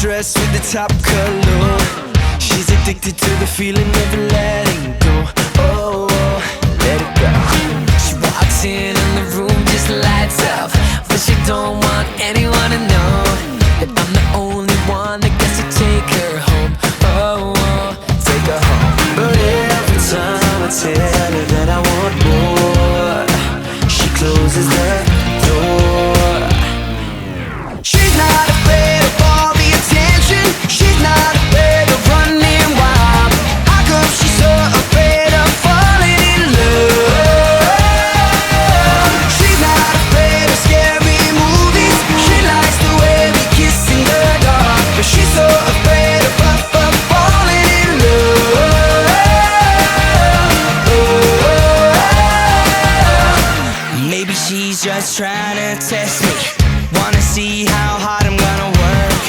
dress with the top color. She's addicted to the feeling of letting go. Oh, let it go. She walks in and the room just lights up, but she don't want anyone to know that I'm the only one that gets to take her home. Oh, take her home. But every time I tell her that I want more, she closes the door. She's not afraid of all the attention. She's not afraid of running wild. How come she's so afraid of falling in love? She's not afraid of scary movies. She likes the way we kiss in the dark, but she's so afraid of falling in love. Maybe she's just trying to test me. Wanna see how hard I'm gonna work.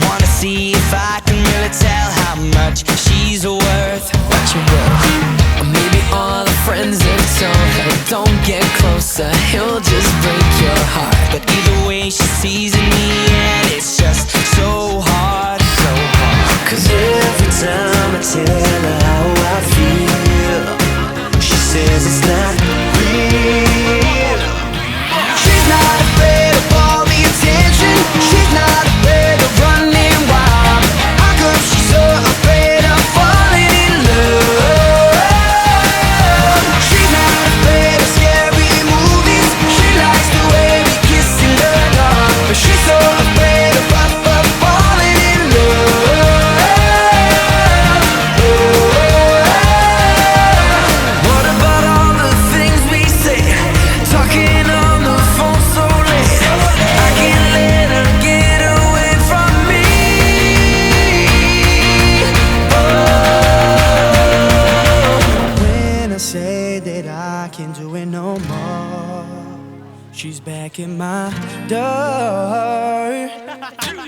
Wanna see if I can really tell how much she's worth. What you worth? Or maybe all the friends have told her, don't get closer, he'll just break your heart. But either way she sees in me, and it's just so hard, so hard. Cause every time I tell her how I feel, she says it's not real. She's not afraid of all the attention. She's not afraid of running wild. How come she's so afraid of falling in love? She's not afraid of scary movies. She likes the way we kiss in the dark, but she's so afraid of falling in love. What about all the things we say, talking on the phone so late? I can't let her get away from me. When I say that I can't do it no more, she's back in my door.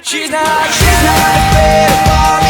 She's not afraid of falling